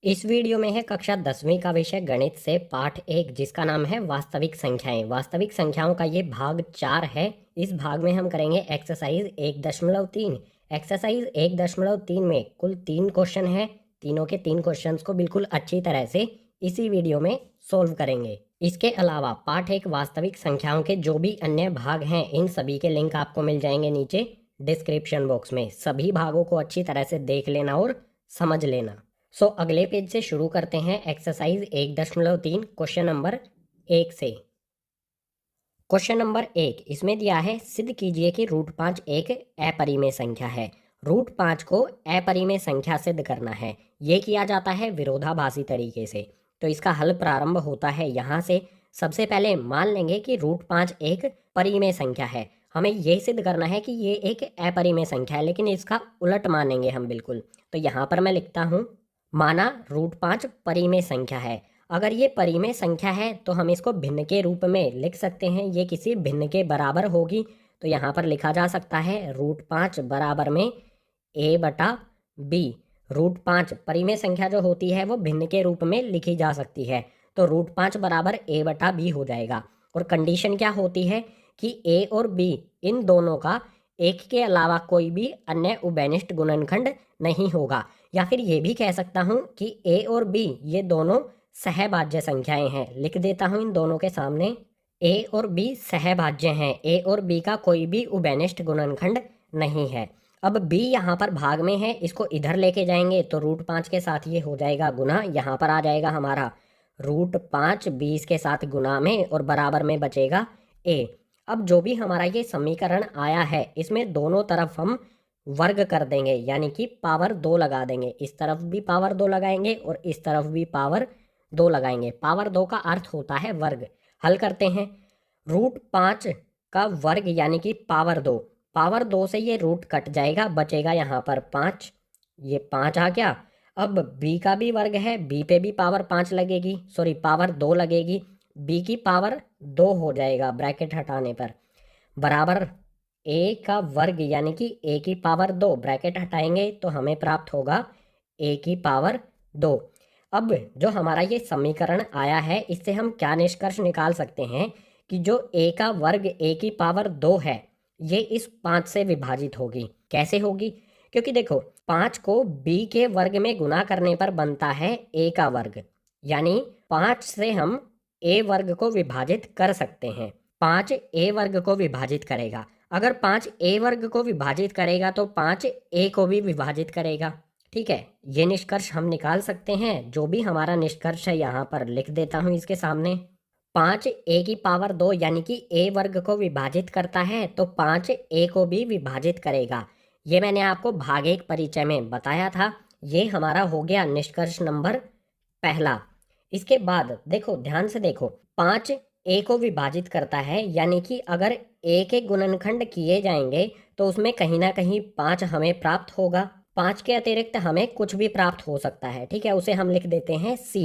इस वीडियो में है कक्षा 10वीं का विषय गणित से पाठ 1 जिसका नाम है वास्तविक संख्याएं। वास्तविक संख्याओं का ये भाग 4 है। इस भाग में हम करेंगे एक्सरसाइज 1.3। एक्सरसाइज 1.3 में कुल 3 क्वेश्चन है। तीनों के 3 क्वेश्चंस को बिल्कुल अच्छी तरह से इसी वीडियो में सोल्व करेंगे। इसके अलावा पाठ 1 वास्तविक संख्याओं के जो भी अन्य भाग हैं इन सभी के लिंक आपको मिल जाएंगे नीचे डिस्क्रिप्शन बॉक्स में। सभी भागों को अच्छी तरह से देख लेना और समझ लेना। अगले पेज से शुरू करते हैं एक्सरसाइज 1.3 क्वेश्चन नंबर 1 से। क्वेश्चन नंबर 1 इसमें दिया है सिद्ध कीजिए कि √5 एक अपरिमेय संख्या है। √5 को अपरिमेय संख्या सिद्ध करना है। ये किया जाता है विरोधाभासी तरीके से। तो इसका हल प्रारंभ होता है यहाँ से। सबसे पहले मान लेंगे कि √5 एक परिमेय संख्या है। हमें ये सिद्ध करना है कि ये एक अपरिमेय संख्या है, लेकिन इसका उलट मानेंगे हम बिल्कुल। तो यहाँ पर मैं लिखता हूँ माना √5 परिमेय संख्या है। अगर ये परिमेय संख्या है तो हम इसको भिन्न के रूप में लिख सकते हैं। ये किसी भिन्न के बराबर होगी। तो यहाँ पर लिखा जा सकता है √5 बराबर में a/b। √5 परिमेय संख्या जो होती है वो भिन्न के रूप में लिखी जा सकती है। तो √5 बराबर a/b हो जाएगा। और कंडीशन क्या होती है कि a और b इन दोनों का एक के अलावा कोई भी अन्य उभयनिष्ठ गुणनखंड नहीं होगा। या फिर ये भी कह सकता हूँ कि a और b ये दोनों सहभाज्य संख्याएं हैं। लिख देता हूँ इन दोनों के सामने a और b सहभाज्य हैं। a और b का कोई भी उभयनिष्ठ गुणनखंड नहीं है। अब b यहाँ पर भाग में है, इसको इधर लेके जाएंगे तो √5 के साथ ये हो जाएगा गुना। यहाँ पर आ जाएगा हमारा √5 20 के साथ गुना में और बराबर में बचेगा a। अब जो भी हमारा ये समीकरण आया है इसमें दोनों तरफ हम वर्ग कर देंगे, यानी कि पावर 2 लगा देंगे। इस तरफ भी पावर 2 लगाएंगे और इस तरफ भी पावर 2 लगाएंगे। पावर 2 का अर्थ होता है वर्ग। हल करते हैं। √5 का वर्ग यानी कि पावर 2। पावर 2 से ये रूट कट जाएगा, बचेगा यहाँ पर 5। ये 5 आ गया। अब b का भी वर्ग है, b पे भी पावर 5 लगेगी, सॉरी पावर 2 लगेगी। b की पावर 2 हो जाएगा ब्रैकेट हटाने पर, बराबर a का वर्ग यानी कि a की पावर 2। ब्रैकेट हटाएंगे तो हमें प्राप्त होगा a की पावर 2। अब जो हमारा ये समीकरण आया है इससे हम क्या निष्कर्ष निकाल सकते हैं कि जो a का वर्ग a की पावर 2 है ये इस 5 से विभाजित होगी। कैसे होगी? क्योंकि देखो 5 को b के वर्ग में गुना करने पर बनता है a का वर्ग, यानी 5 से हम a वर्ग को विभाजित कर सकते हैं। 5 a वर्ग को विभाजित करेगा। अगर 5 a वर्ग को विभाजित करेगा तो 5 a को भी विभाजित करेगा। ठीक है, ये निष्कर्ष हम निकाल सकते हैं। जो भी हमारा निष्कर्ष है यहाँ पर लिख देता हूँ इसके सामने। 5 a की पावर 2 यानी कि a वर्ग को विभाजित करता है तो 5 a को भी विभाजित करेगा। ये मैंने आपको भाग 1 परिचय में बताया था। ये हमारा हो गया निष्कर्ष नंबर पहला। इसके बाद देखो, ध्यान से देखो, 5 a को विभाजित करता है, यानी कि अगर a के गुणनखंड किए जाएंगे तो उसमें कहीं ना कहीं 5 हमें प्राप्त होगा। 5 के अतिरिक्त हमें कुछ भी प्राप्त हो सकता है। ठीक है, उसे हम लिख देते हैं c।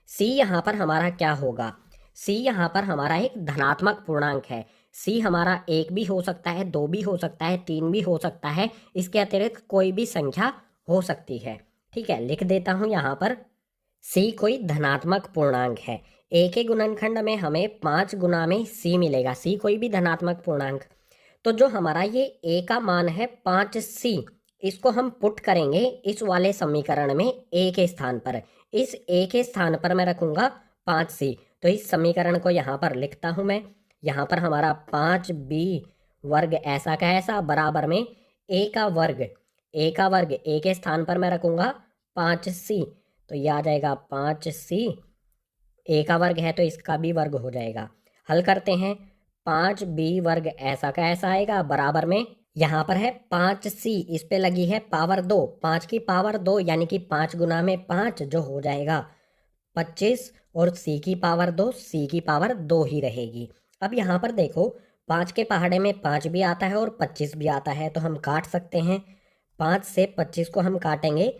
c यहाँ पर हमारा क्या होगा? c यहाँ पर हमारा एक धनात्मक पूर्णांक है। c हमारा 1 भी हो सकता है, 2 भी हो सकता है, 3 भी हो सकता है। इसके अतिरिक्त कोई भी संख्या हो सकती है। ठीक है, लिख देता हूँ यहाँ पर c कोई धनात्मक पूर्णांक है। a के गुणनखंड में हमें 5 गुना में c मिलेगा। c कोई भी धनात्मक पूर्णांक। तो जो हमारा ये a का मान है 5c, इसको हम पुट करेंगे इस वाले समीकरण में a के स्थान पर। इस a के स्थान पर मैं रखूंगा 5c। तो इस समीकरण को यहाँ पर लिखता हूँ मैं। यहाँ पर हमारा 5b वर्ग ऐसा का ऐसा बराबर में a का वर्ग। a का वर्ग a के स्थान पर मैं रखूंगा 5c। तो ये आ जाएगा 5c। a का वर्ग है तो इसका भी वर्ग हो जाएगा। हल करते हैं। 5b वर्ग ऐसा का ऐसा आएगा बराबर में, यहाँ पर है 5c, इस पे लगी है पावर 2। 5 की पावर 2 यानी कि 5 गुना में 5 जो हो जाएगा 25, और c की पावर 2, c की पावर 2 ही रहेगी। अब यहाँ पर देखो 5 के पहाड़े में 5 भी आता है और 25 भी आता है, तो हम काट सकते हैं। 5 से 25 को हम काटेंगे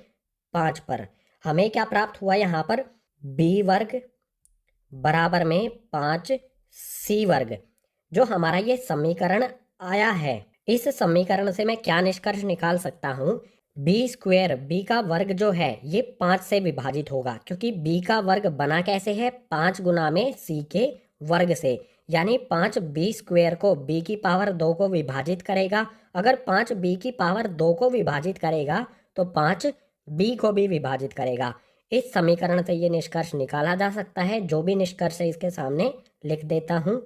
5 पर। हमें क्या प्राप्त हुआ यहाँ पर? b वर्ग बराबर में 5c वर्ग। जो हमारा ये समीकरण आया है, इस समीकरण से मैं क्या निष्कर्ष निकाल सकता हूँ बी स्क्वेयर, बी का वर्ग जो है ये 5 से विभाजित होगा, क्योंकि बी का वर्ग बना कैसे है, 5 गुना में सी के वर्ग से, यानी 5 बी स्क्वेयर को बी की पावर 2 को विभाजित करेगा। अगर 5 बी की पावर 2 को विभाजित करेगा तो 5 बी को भी विभाजित करेगा। इस समीकरण से ये निष्कर्ष निकाला जा सकता है। जो भी निष्कर्ष है इसके सामने लिख देता हूँ।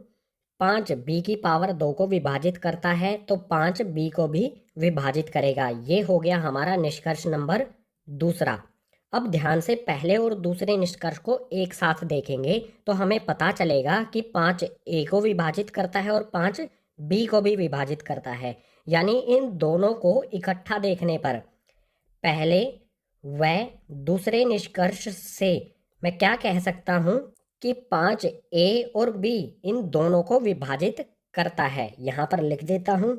5 बी की पावर 2 को विभाजित करता है तो 5 बी को भी विभाजित करेगा। ये हो गया हमारा निष्कर्ष नंबर दूसरा। अब ध्यान से पहले और दूसरे निष्कर्ष को एक साथ देखेंगे तो हमें पता चलेगा कि 5 ए को विभाजित करता है और 5 बी को भी विभाजित करता है। यानी इन दोनों को इकट्ठा देखने पर पहले व दूसरे निष्कर्ष से मैं क्या कह सकता हूँ कि 5 ए और बी इन दोनों को विभाजित करता है। यहाँ पर लिख देता हूँ।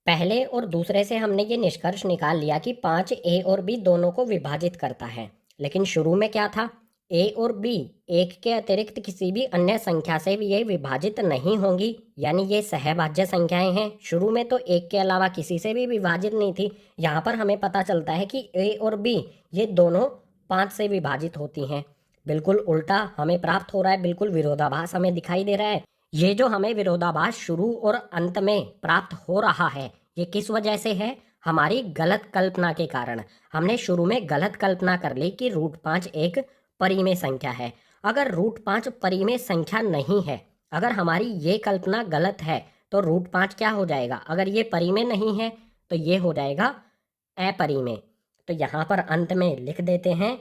पहले और दूसरे से हमने ये निष्कर्ष निकाल लिया कि 5 ए और बी दोनों को विभाजित करता है, लेकिन शुरू में क्या था, ए और बी एक के अतिरिक्त किसी भी अन्य संख्या से भी ये विभाजित नहीं होंगी, यानी ये सहभाज्य संख्याएं हैं। शुरू में तो एक के अलावा किसी से भी विभाजित नहीं थी। यहाँ पर हमें पता चलता है कि ए और बी ये दोनों 5 से विभाजित होती हैं। बिल्कुल उल्टा हमें प्राप्त हो रहा है, बिल्कुल विरोधाभास हमें दिखाई दे रहा है। ये जो हमें विरोधाभास शुरू और अंत में प्राप्त हो रहा है, ये किस वजह से है, हमारी गलत कल्पना के कारण। हमने शुरू में गलत कल्पना कर ली कि √5 एक परिमेय संख्या है। अगर √5 परिमेय संख्या नहीं है, अगर हमारी ये कल्पना गलत है तो √5 क्या हो जाएगा, अगर ये परिमेय नहीं है तो ये हो जाएगा अपरिमेय। तो यहाँ पर अंत में लिख देते हैं,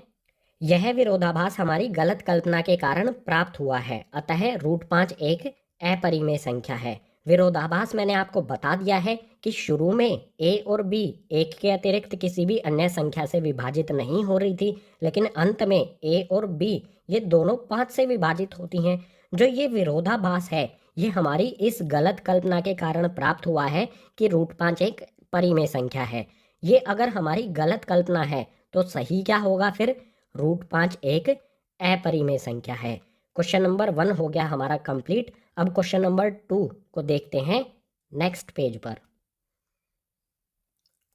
यह विरोधाभास हमारी गलत कल्पना के कारण प्राप्त हुआ है, अतः √5 एक अपरिमेय संख्या है। विरोधाभास मैंने आपको बता दिया है कि शुरू में ए और बी एक के अतिरिक्त किसी भी अन्य संख्या से विभाजित नहीं हो रही थी, लेकिन अंत में ए और बी ये दोनों 5 से विभाजित होती हैं। जो ये विरोधाभास है ये हमारी इस गलत कल्पना के कारण प्राप्त हुआ है कि √5 एक परिमेय संख्या है। ये अगर हमारी गलत कल्पना है तो सही क्या होगा फिर, √5 एक अपरिमेय संख्या है। क्वेश्चन नंबर 1 हो गया हमारा कंप्लीट। अब क्वेश्चन नंबर 2 को देखते हैं नेक्स्ट पेज पर।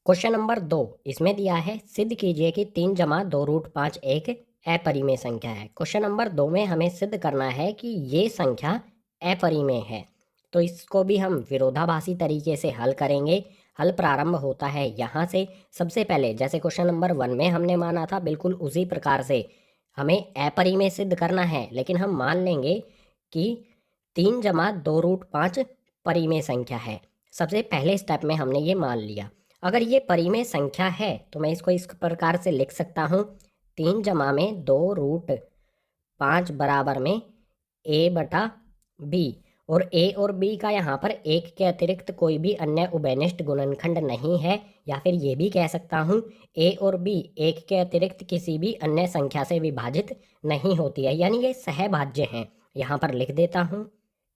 क्वेश्चन नंबर 2 इसमें दिया है, सिद्ध कीजिए कि 3 जमा 2 √5 एक अपरिमेय संख्या है। क्वेश्चन नंबर 2 में हमें सिद्ध करना है कि ये संख्या अपरिमेय है। तो इसको भी हम विरोधाभासी तरीके से हल करेंगे। हल प्रारंभ होता है यहाँ से। सबसे पहले जैसे क्वेश्चन नंबर 1 में हमने माना था, बिल्कुल उसी प्रकार से हमें अपरिमेय सिद्ध करना है, लेकिन हम मान लेंगे कि 3 जमा 2 √5 परिमेय संख्या है। सबसे पहले स्टेप में हमने ये मान लिया। अगर ये परिमेय संख्या है तो मैं इसको इस प्रकार से लिख सकता हूँ, 3 जमा में 2 √5 बराबर में ए बटा बी, और ए और बी का यहाँ पर एक के अतिरिक्त कोई भी अन्य उभयनिष्ठ गुणनखंड नहीं है, या फिर ये भी कह सकता हूँ ए और बी एक के अतिरिक्त किसी भी अन्य संख्या से विभाजित नहीं होती है, यानी ये सहभाज्य हैं। यहाँ पर लिख देता हूँ,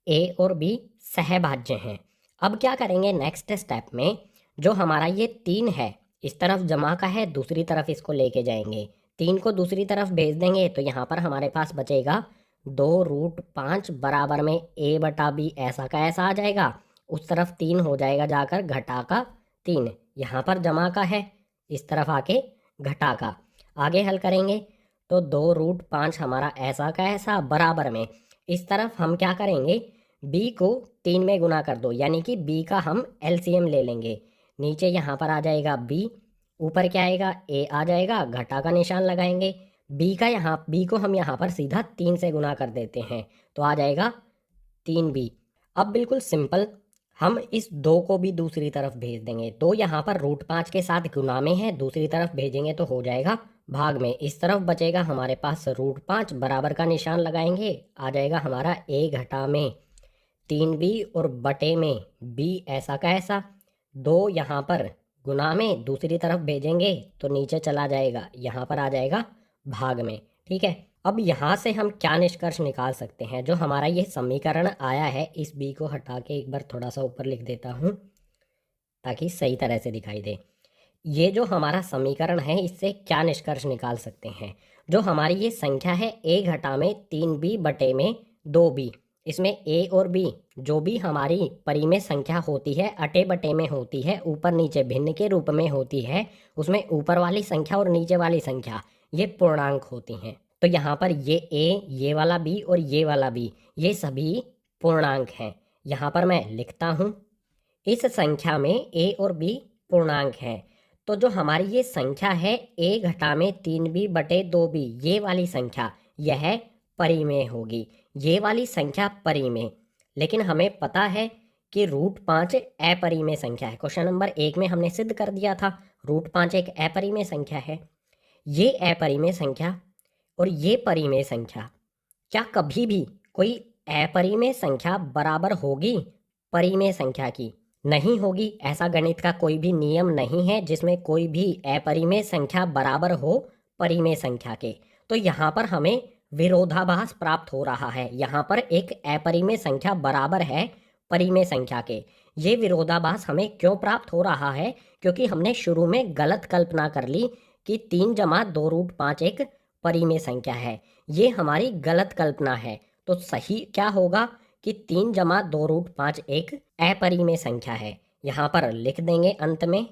ए और बी सहभाज्य हैं। अब क्या करेंगे नेक्स्ट स्टेप में, जो हमारा ये 3 है इस तरफ जमा का है, दूसरी तरफ इसको लेके जाएंगे, 3 को दूसरी तरफ भेज देंगे तो यहाँ पर हमारे पास बचेगा 2 √5 बराबर में ए बटा बी, ऐसा का ऐसा आ जाएगा। उस तरफ 3 हो जाएगा जाकर घटा का 3, यहाँ पर जमा का है, इस तरफ आके घटा का। आगे हल करेंगे तो 2 √5 हमारा ऐसा का ऐसा बराबर में, इस तरफ हम क्या करेंगे, b को 3 में गुना कर दो, यानी कि b का हम LCM ले लेंगे। नीचे यहाँ पर आ जाएगा b, ऊपर क्या आएगा a आ जाएगा, घटा का निशान लगाएंगे। b को हम यहाँ पर सीधा 3 से गुना कर देते हैं तो आ जाएगा 3b। अब बिल्कुल सिंपल, हम इस 2 को भी दूसरी तरफ भेज देंगे। 2 यहाँ पर √5 के साथ गुना में है, दूसरी तरफ भेजेंगे तो हो जाएगा भाग में। इस तरफ बचेगा हमारे पास √5, बराबर का निशान लगाएंगे, आ जाएगा हमारा a घटा में 3b और बटे में b ऐसा का ऐसा। 2 यहाँ पर गुना में दूसरी तरफ भेजेंगे तो नीचे चला जाएगा, यहाँ पर आ जाएगा भाग में। ठीक है, अब यहाँ से हम क्या निष्कर्ष निकाल सकते हैं, जो हमारा ये समीकरण आया है, इस b को हटा के एक बार थोड़ा सा ऊपर लिख देता हूँ ताकि सही तरह से दिखाई दे। ये जो हमारा समीकरण है इससे क्या निष्कर्ष निकाल सकते हैं, जो हमारी ये संख्या है a घटा में 3b बटे में 2b, इसमें ए और बी जो भी हमारी परिमेय संख्या होती है, अटे बटे में होती है, ऊपर नीचे भिन्न के रूप में होती है, उसमें ऊपर वाली संख्या और नीचे वाली संख्या ये पूर्णांक होती हैं। तो यहाँ पर ये ए, ये वाला बी और ये वाला बी, ये सभी पूर्णांक हैं। यहाँ पर मैं लिखता हूँ, इस संख्या में ए और बी पूर्णांक हैं। तो जो हमारी ये संख्या है ए घटा में 3b बटे 2b, ये वाली संख्या यह परिमेय होगी, ये वाली संख्या परिमेय। लेकिन हमें पता है कि √5 अपरिमेय संख्या है। क्वेश्चन नंबर 1 में हमने सिद्ध कर दिया था √5 एक अपरिमेय संख्या है। ये अपरिमेय संख्या और ये परिमेय संख्या, क्या कभी भी कोई अपरिमेय संख्या बराबर होगी परिमेय संख्या की? नहीं होगी। ऐसा गणित का कोई भी नियम नहीं है जिसमें कोई भी अपरिमेय संख्या बराबर हो परिमेय संख्या के। तो यहाँ पर हमें विरोधाभास प्राप्त हो रहा है। यहाँ पर एक अपरिमेय संख्या बराबर है परिमेय संख्या के। ये विरोधाभास हमें क्यों प्राप्त हो रहा है? क्योंकि हमने शुरू में गलत कल्पना कर ली कि 3 जमा 2√5 एक परिमेय संख्या है। ये हमारी गलत कल्पना है। तो सही क्या होगा कि 3 जमा 2√5 एक अपरिमेय संख्या है। यहाँ पर लिख देंगे अंत में,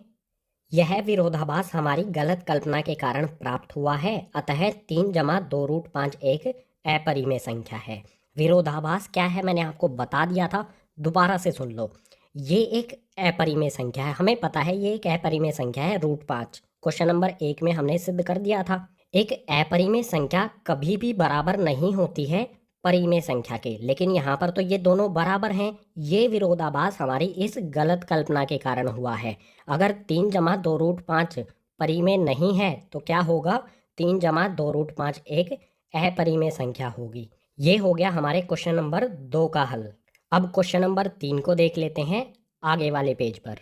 यह विरोधाभास हमारी गलत कल्पना के कारण प्राप्त हुआ है, अतः 3 जमा 2√5 एक अपरिमेय संख्या है। विरोधाभास क्या है मैंने आपको बता दिया था, दोबारा से सुन लो। ये एक अपरिमेय संख्या है, हमें पता है ये एक अपरिमेय संख्या है √5। क्वेश्चन नंबर 1 में हमने सिद्ध कर दिया था। एक अपरिमेय संख्या कभी भी बराबर नहीं होती है परिमेय संख्या के, लेकिन यहाँ पर तो ये दोनों बराबर हैं। ये विरोधाभास हमारी इस गलत कल्पना के कारण हुआ है। अगर 3 जमा 2√5 परिमेय नहीं है तो क्या होगा? 3 जमा 2√5 एक अपरिमेय संख्या होगी। ये हो गया हमारे क्वेश्चन नंबर 2 का हल। अब क्वेश्चन नंबर 3 को देख लेते हैं आगे वाले पेज पर।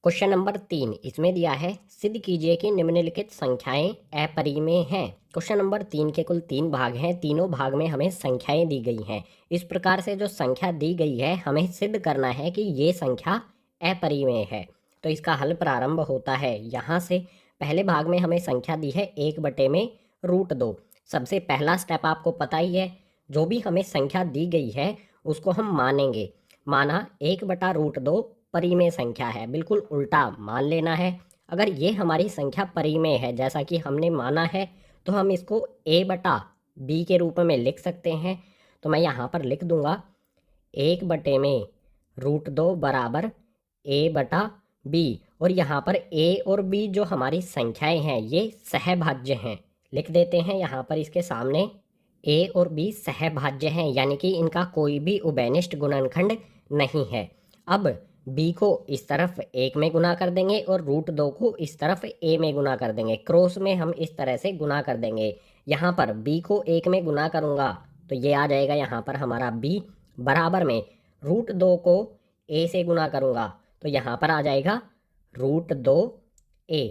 क्वेश्चन नंबर 3 इसमें दिया है, सिद्ध कीजिए कि निम्नलिखित संख्याएं अपरिमेय हैं। क्वेश्चन नंबर 3 के कुल 3 भाग हैं, तीनों भाग में हमें संख्याएं दी गई हैं। इस प्रकार से जो संख्या दी गई है हमें सिद्ध करना है कि ये संख्या अपरिमेय है। तो इसका हल प्रारंभ होता है यहाँ से। पहले भाग में हमें संख्या दी है 1 बटे में √2। सबसे पहला स्टेप आपको पता ही है, जो भी हमें संख्या दी गई है उसको हम मानेंगे। माना 1 बटा √2 परिमेय संख्या है, बिल्कुल उल्टा मान लेना है। अगर ये हमारी संख्या परिमेय है जैसा कि हमने माना है तो हम इसको a बटा b के रूप में लिख सकते हैं। तो मैं यहाँ पर लिख दूंगा 1 बटे में √2 बराबर a बटा b, और यहाँ पर a और b जो हमारी संख्याएं हैं ये सहभाज्य हैं। लिख देते हैं यहाँ पर इसके सामने a और b सहभाज्य हैं, यानी कि इनका कोई भी उभयनिष्ठ गुणनखंड नहीं है। अब b को इस तरफ 1 में गुना कर देंगे और √2 को इस तरफ a में गुना कर देंगे। क्रॉस में हम इस तरह से गुना कर देंगे। यहाँ पर b को 1 में गुना करूँगा तो ये आ जाएगा यहाँ पर हमारा b, बराबर में √2 को a से गुना करूँगा तो यहाँ पर आ जाएगा √2a।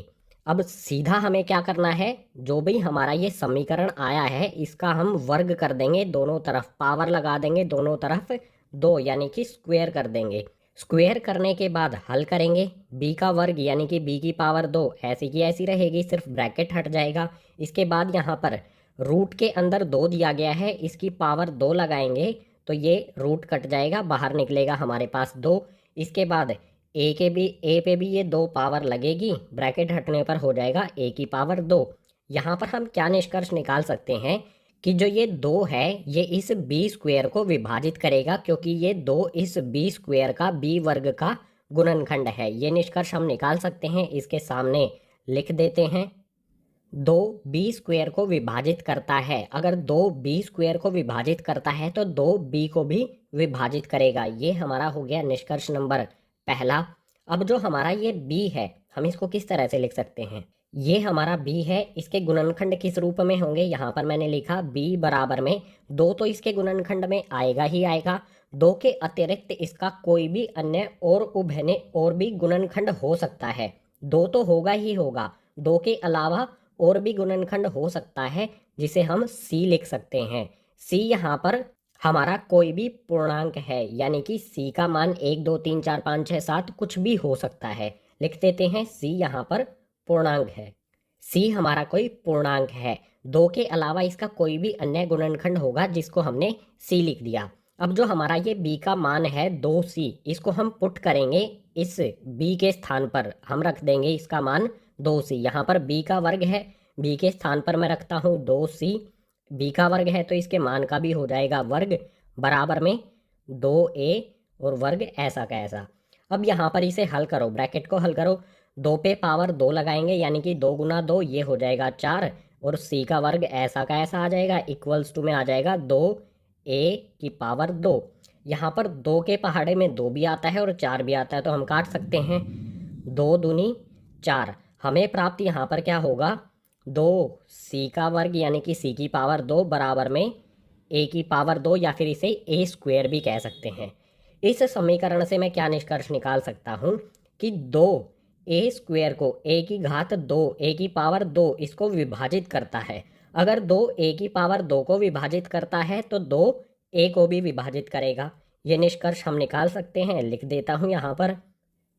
अब सीधा हमें क्या करना है, जो भी हमारा ये समीकरण आया है इसका हम वर्ग कर देंगे, दोनों तरफ पावर लगा देंगे, दोनों तरफ 2 यानी कि स्क्वायर कर देंगे। स्क्वायर करने के बाद हल करेंगे, b का वर्ग यानी कि b की पावर 2 ऐसी की ऐसी रहेगी, सिर्फ ब्रैकेट हट जाएगा। इसके बाद यहाँ पर रूट के अंदर 2 दिया गया है, इसकी पावर 2 लगाएंगे तो ये रूट कट जाएगा, बाहर निकलेगा हमारे पास 2। इसके बाद a पे भी ये 2 पावर लगेगी, ब्रैकेट हटने पर हो जाएगा a की पावर 2। यहाँ पर हम क्या निष्कर्ष निकाल सकते हैं कि जो ये 2 है ये इस b स्क्वायर को विभाजित करेगा, क्योंकि ये 2 इस b स्क्वायर का b वर्ग का गुणनखंड है। ये निष्कर्ष हम निकाल सकते हैं। इसके सामने लिख देते हैं 2 b स्क्वायर को विभाजित करता है। अगर 2 b स्क्वायर को विभाजित करता है तो 2 b को भी विभाजित करेगा। ये हमारा हो गया निष्कर्ष नंबर पहला। अब जो हमारा ये b है हम इसको किस तरह से लिख सकते हैं, ये हमारा b है, इसके गुणनखंड किस रूप में होंगे, यहाँ पर मैंने लिखा b बराबर में 2 तो इसके गुणनखंड में आएगा ही आएगा, 2 के अतिरिक्त इसका कोई भी अन्य और उभयनिष्ठ और भी गुणनखंड हो सकता है। 2 तो होगा ही होगा, 2 के अलावा और भी गुणनखंड हो सकता है जिसे हम c लिख सकते हैं। c यहाँ पर हमारा कोई भी पूर्णांक है, यानी कि c का मान 1 2 3 4 5 6 7 कुछ भी हो सकता है। लिख देते हैं c यहाँ पर पूर्णांक है। c हमारा कोई पूर्णांक है 2 के अलावा इसका कोई भी अन्य गुणनखंड होगा जिसको हमने c लिख दिया। अब जो हमारा ये b का मान है 2c, इसको हम पुट करेंगे इस b के स्थान पर, हम रख देंगे इसका मान 2c। यहाँ पर b का वर्ग है, b के स्थान पर मैं रखता हूँ 2c, b का वर्ग है तो इसके मान का भी हो जाएगा वर्ग, बराबर में 2a और वर्ग ऐसा का ऐसा। अब यहाँ पर इसे हल करो, ब्रैकेट को हल करो, 2 पे पावर 2 लगाएंगे यानी कि 2 गुना 2 ये हो जाएगा 4, और c का वर्ग ऐसा का ऐसा आ जाएगा, इक्वल्स टू में आ जाएगा 2a की पावर 2। यहाँ पर 2 के पहाड़े में 2 भी आता है और 4 भी आता है तो हम काट सकते हैं, 2 दूनी 4। हमें प्राप्त यहाँ पर क्या होगा, 2c का वर्ग यानी कि c की पावर 2 बराबर में a की पावर 2, या फिर इसे a स्क्वायर भी कह सकते हैं। इस समीकरण से मैं क्या निष्कर्ष निकाल सकता हूँ कि 2a स्क्वायर को a की घात 2 a की पावर 2 इसको विभाजित करता है। अगर 2 a की पावर 2 को विभाजित करता है तो 2 a को भी विभाजित करेगा। ये निष्कर्ष हम निकाल सकते हैं, लिख देता हूँ यहाँ पर,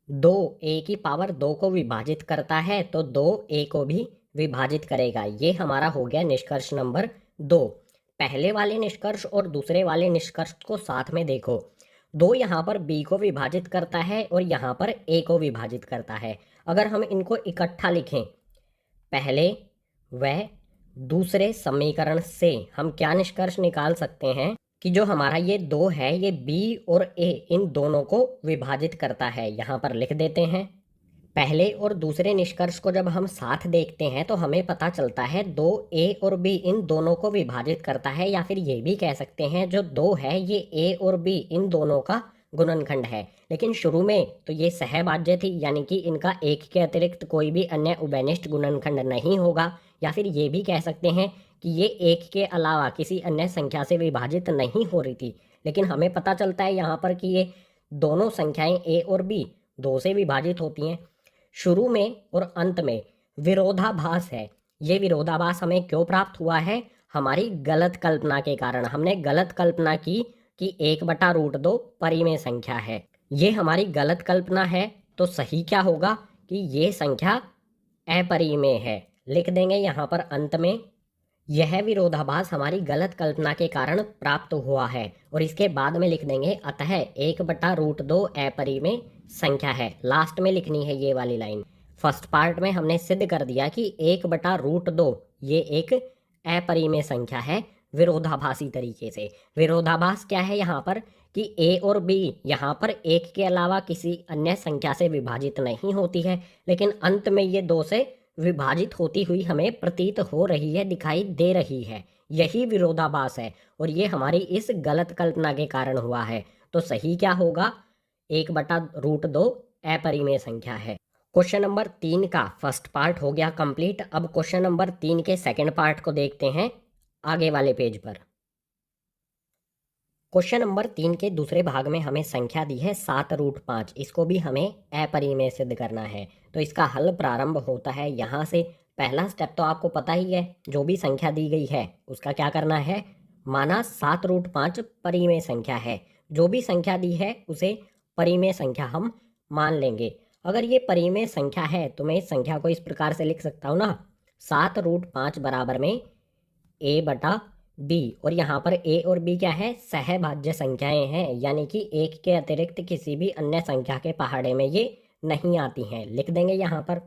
2 a की पावर 2 को विभाजित करता है तो 2 a को भी विभाजित करेगा। ये हमारा हो गया निष्कर्ष नंबर 2। पहले वाले निष्कर्ष और दूसरे वाले निष्कर्ष को साथ में देखो, 2 यहाँ पर b को विभाजित करता है और यहाँ पर a को विभाजित करता है। अगर हम इनको इकट्ठा लिखें पहले व दूसरे समीकरण से, हम क्या निष्कर्ष निकाल सकते हैं कि जो हमारा ये 2 है ये b और a इन दोनों को विभाजित करता है। यहाँ पर लिख देते हैं। पहले और दूसरे निष्कर्ष को जब हम साथ देखते हैं तो हमें पता चलता है 2a और b इन दोनों को विभाजित करता है, या फिर ये भी कह सकते हैं जो 2 है ये a और b इन दोनों का गुणनखंड है। लेकिन शुरू में तो ये सहभाज्य थी, यानी कि इनका एक के अतिरिक्त कोई भी अन्य उभयनिष्ठ गुणनखंड नहीं होगा, या फिर ये भी कह सकते हैं कि ये एक के अलावा किसी अन्य संख्या से विभाजित नहीं हो रही थी। लेकिन हमें पता चलता है यहाँ पर कि ये दोनों संख्याएं a और b 2 से विभाजित होती हैं। शुरू में और अंत में विरोधाभास है। ये विरोधाभास हमें क्यों प्राप्त हुआ है, हमारी गलत कल्पना के कारण। हमने गलत कल्पना की कि 1/√2 परिमेय संख्या है। ये हमारी गलत कल्पना है, तो सही क्या होगा कि ये संख्या अपरिमेय है। लिख देंगे यहाँ पर अंत में, यह विरोधाभास हमारी गलत कल्पना के कारण प्राप्त हुआ है, और इसके बाद में लिख देंगे अतः 1/√2 अपरिमेय संख्या है। लास्ट में लिखनी है ये वाली लाइन। फर्स्ट पार्ट में हमने सिद्ध कर दिया कि 1/√2 ये एक अपरिमेय संख्या है विरोधाभासी तरीके से। विरोधाभास क्या है यहाँ पर कि a और b यहाँ पर एक के अलावा किसी अन्य संख्या से विभाजित नहीं होती है, लेकिन अंत में ये 2 से विभाजित होती हुई हमें प्रतीत हो रही है, दिखाई दे रही है। यही विरोधाभास है, और ये हमारी इस गलत कल्पना के कारण हुआ है। तो सही क्या होगा, 1/√2 अपरिमेय संख्या है। क्वेश्चन नंबर 3 का फर्स्ट पार्ट हो गया कंप्लीट। अब क्वेश्चन नंबर 3 के सेकंड पार्ट को देखते हैं आगे वाले पेज पर। क्वेश्चन नंबर 3 के दूसरे भाग में हमें संख्या दी है 7√5। इसको भी हमें अपरिमेय सिद्ध करना है। तो इसका हल प्रारंभ होता है यहाँ से। पहला स्टेप तो आपको पता ही है, जो भी संख्या दी गई है उसका क्या करना है, माना 7√5 परिमेय संख्या है। जो भी संख्या दी है उसे परिमेय संख्या हम मान लेंगे। अगर ये परिमेय संख्या है तो मैं इस संख्या को इस प्रकार से लिख सकता हूँ ना, 7√5 बराबर में a/b, और यहाँ पर a और b क्या है, सहभाज्य संख्याएं हैं, यानी कि एक के अतिरिक्त किसी भी अन्य संख्या के पहाड़े में ये नहीं आती हैं। लिख देंगे यहाँ पर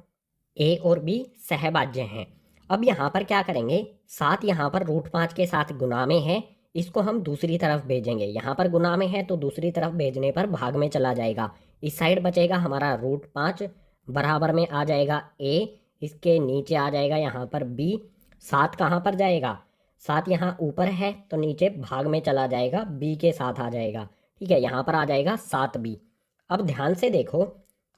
a और b सहभाज्य हैं। अब यहाँ पर क्या करेंगे, 7 यहाँ पर √5 के साथ गुणा में है, इसको हम दूसरी तरफ भेजेंगे। यहाँ पर गुणा में है तो दूसरी तरफ भेजने पर भाग में चला जाएगा। इस साइड बचेगा हमारा √5, बराबर में आ जाएगा a, इसके नीचे आ जाएगा यहाँ पर b। 7 कहाँ पर जाएगा, 7 यहाँ ऊपर है तो नीचे भाग में चला जाएगा, b के साथ आ जाएगा। ठीक है, यहाँ पर आ जाएगा 7b। अब ध्यान से देखो,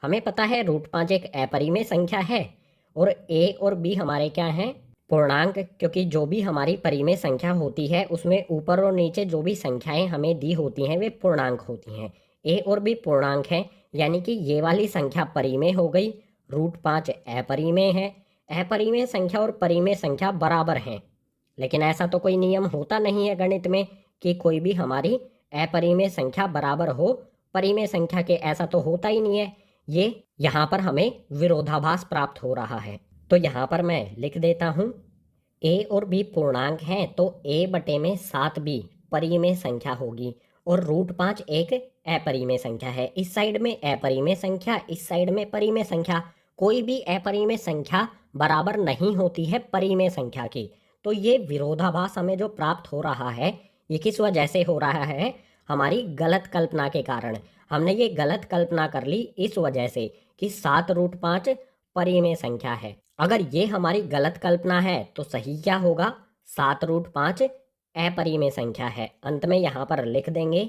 हमें पता है √5 एक अपरिमेय संख्या है, और a और b हमारे क्या हैं, पूर्णांक। क्योंकि जो भी हमारी परिमेय संख्या होती है उसमें ऊपर और नीचे जो भी संख्याएं हमें दी होती हैं वे पूर्णांक होती हैं। a और b पूर्णांक हैं, यानी कि ये वाली संख्या परिमेय हो गई, √5 अपरिमेय है। अपरिमेय संख्या और परिमेय संख्या बराबर हैं, लेकिन ऐसा तो कोई नियम होता नहीं है गणित में कि कोई भी हमारी अपरिमेय संख्या बराबर हो परिमेय संख्या के, ऐसा तो होता ही नहीं है। ये यहाँ पर हमें विरोधाभास प्राप्त हो रहा है। तो यहाँ पर मैं लिख देता हूँ ए और बी पूर्णांक हैं तो ए बटे में 7b परिमेय संख्या होगी और √5 एक अपरिमेय संख्या है। इस साइड में अपरिमेय संख्या, इस साइड में परिमेय संख्या। कोई भी अपरिमेय संख्या बराबर नहीं होती है परिमेय संख्या की। तो ये विरोधाभास हमें जो प्राप्त हो रहा है ये किस वजह से हो रहा है? हमारी गलत कल्पना के कारण। हमने ये गलत कल्पना कर ली इस वजह से कि 7√5 परिमेय संख्या है। अगर ये हमारी गलत कल्पना है तो सही क्या होगा? 7√5 अपरिमेय संख्या है। अंत में यहाँ पर लिख देंगे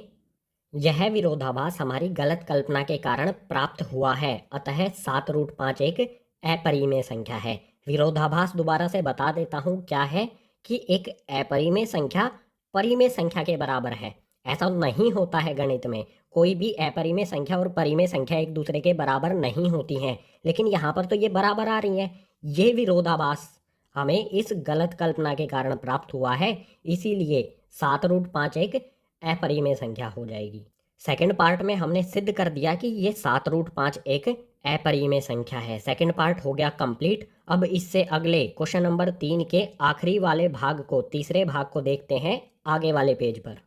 यह विरोधाभास हमारी गलत कल्पना के कारण प्राप्त हुआ है, अतः 7√5 एक अपरिमेय संख्या है। विरोधाभास दोबारा से बता देता हूँ क्या है कि एक अपरिमेय संख्या परिमेय संख्या के बराबर है। ऐसा नहीं होता है गणित में, कोई भी अपरिमेय संख्या और परिमेय संख्या एक दूसरे के बराबर नहीं होती हैं, लेकिन यहाँ पर तो ये बराबर आ रही हैं। ये विरोधाभास हमें इस गलत कल्पना के कारण प्राप्त हुआ है, इसीलिए 7√5 एक अपरिमेय संख्या हो जाएगी। सेकंड पार्ट में हमने सिद्ध कर दिया कि ये 7√5 एक अपरिमेय संख्या है। सेकंड पार्ट हो गया कंप्लीट। अब इससे अगले क्वेश्चन नंबर 3 के आखिरी वाले भाग को, तीसरे भाग को देखते हैं आगे वाले पेज पर।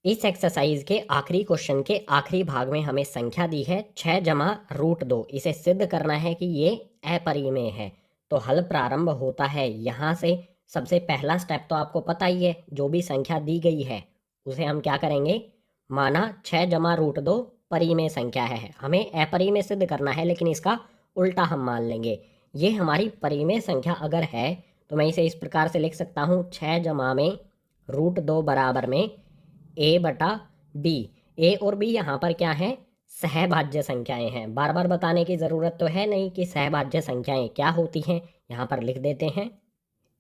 इस एक्सरसाइज के आखिरी क्वेश्चन के आखिरी भाग में हमें संख्या दी है 6 जमा √2। इसे सिद्ध करना है कि ये अपरिमेय है। तो हल प्रारंभ होता है यहाँ से। सबसे पहला स्टेप तो आपको पता ही है, जो भी संख्या दी गई है उसे हम क्या करेंगे, माना 6 जमा √2 परिमेय संख्या है। हमें अपरिमेय सिद्ध करना है, लेकिन इसका उल्टा हम मान लेंगे। ये हमारी परिमेय संख्या अगर है तो मैं इसे इस प्रकार से लिख सकता हूँ, 6 जमा में √2 बराबर में a बटा b। a और b यहाँ पर क्या है? सहभाज्य संख्याएं हैं। बार बार बताने की ज़रूरत तो है नहीं कि सहभाज्य संख्याएं क्या होती हैं। यहाँ पर लिख देते हैं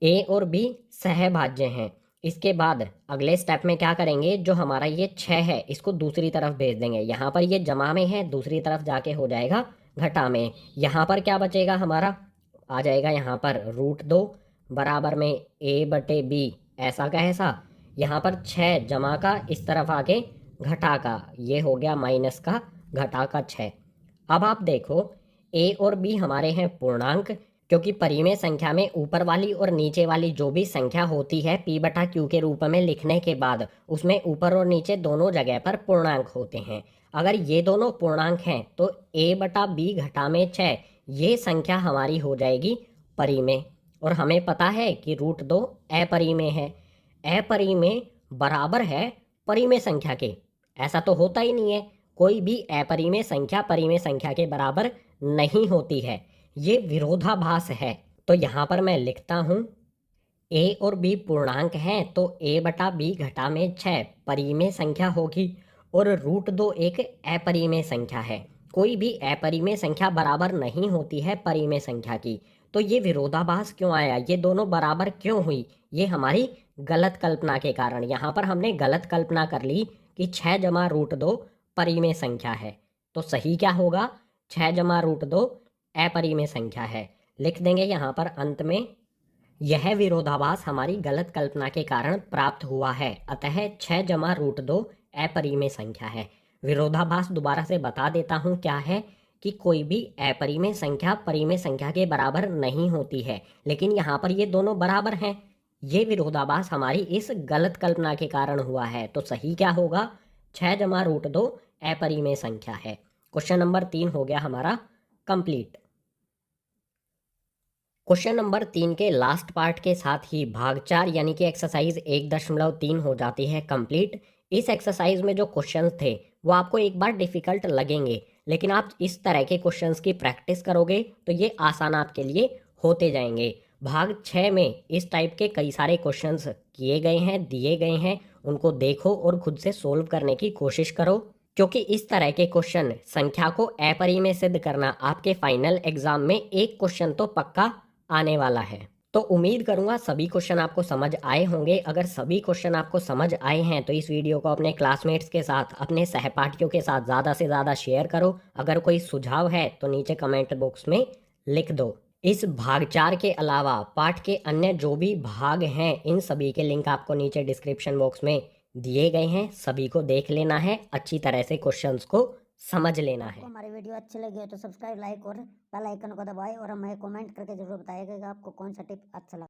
a और b सहभाज्य हैं। इसके बाद अगले स्टेप में क्या करेंगे, जो हमारा ये 6 है इसको दूसरी तरफ भेज देंगे। यहाँ पर ये जमा में है, दूसरी तरफ जाके हो जाएगा घटा में। यहाँ पर क्या बचेगा हमारा, आ जाएगा यहाँ पर √2 बराबर में a बटे b, ऐसा का ऐसा। यहाँ पर 6 जमा का इस तरफ आके घटा का, ये हो गया माइनस का घटा का 6। अब आप देखो a और b हमारे हैं पूर्णांक, क्योंकि परिमेय संख्या में ऊपर वाली और नीचे वाली जो भी संख्या होती है p बटा q के रूप में लिखने के बाद उसमें ऊपर और नीचे दोनों जगह पर पूर्णांक होते हैं। अगर ये दोनों पूर्णांक हैं तो a बटा b घटा में 6 ये संख्या हमारी हो जाएगी परिमेय। और हमें पता है कि √2 अपरिमेय है। अपरिमेय बराबर है परिमेय संख्या के, ऐसा तो होता ही नहीं है। कोई भी अपरिमेय संख्या परिमेय संख्या के बराबर नहीं होती है, ये विरोधाभास है। तो यहाँ पर मैं लिखता हूँ a और b पूर्णांक हैं तो a बटा b घटा में 6 परिमेय संख्या होगी और √2 एक अपरिमेय संख्या है। कोई भी अपरिमेय संख्या बराबर नहीं होती है परिमेय संख्या की। तो ये विरोधाभास क्यों आया, ये दोनों बराबर क्यों हुई? ये हमारी गलत कल्पना के कारण। यहाँ पर हमने गलत कल्पना कर ली कि 6 जमा √2 परिमेय संख्या है। तो सही क्या होगा, 6 जमा √2 अपरिमेय संख्या है। लिख देंगे यहाँ पर अंत में, यह विरोधाभास हमारी गलत कल्पना के कारण प्राप्त हुआ है, अतः 6 जमा √2 अपरिमेय संख्या है। विरोधाभास दोबारा से बता देता हूँ क्या है, कि कोई भी अपरिमेय संख्या परिमेय संख्या के बराबर नहीं होती है, लेकिन यहाँ पर ये दोनों बराबर हैं। ये विरोधाभास हमारी इस गलत कल्पना के कारण हुआ है। तो सही क्या होगा, 6 जमा √2 अपरिमेय संख्या है। क्वेश्चन नंबर 3 हो गया हमारा कंप्लीट। क्वेश्चन नंबर 3 के लास्ट पार्ट के साथ ही भाग 4 यानी कि एक्सरसाइज 1.3 हो जाती है कंप्लीट। इस एक्सरसाइज में जो क्वेश्चंस थे वो आपको एक बार डिफिकल्ट लगेंगे, लेकिन आप इस तरह के क्वेश्चंस की प्रैक्टिस करोगे तो ये आसान आपके लिए होते जाएंगे। भाग 6 में इस टाइप के कई सारे क्वेश्चंस किए गए हैं, दिए गए हैं, उनको देखो और खुद से सोल्व करने की कोशिश करो, क्योंकि इस तरह के क्वेश्चन संख्या को अपरिमेय सिद्ध करना आपके फाइनल एग्जाम में एक क्वेश्चन तो पक्का आने वाला है। तो उम्मीद करूंगा सभी क्वेश्चन आपको समझ आए होंगे। अगर सभी क्वेश्चन आपको समझ आए हैं तो इस वीडियो को अपने क्लासमेट्स के साथ, अपने सहपाठियों के साथ ज़्यादा से ज़्यादा शेयर करो। अगर कोई सुझाव है तो नीचे कमेंट बॉक्स में लिख दो। इस भाग 4 के अलावा पाठ के अन्य जो भी भाग हैं इन सभी के लिंक आपको नीचे डिस्क्रिप्शन बॉक्स में दिए गए हैं, सभी को देख लेना है, अच्छी तरह से क्वेश्चंस को समझ लेना है। आपको हमारी वीडियो अच्छी लगी हो तो सब्सक्राइब, लाइक और बेल आइकन को दबाएं और हमें कमेंट करके जरूर बताइएगा कि आपको कौन सा टिप अच्छा लगा।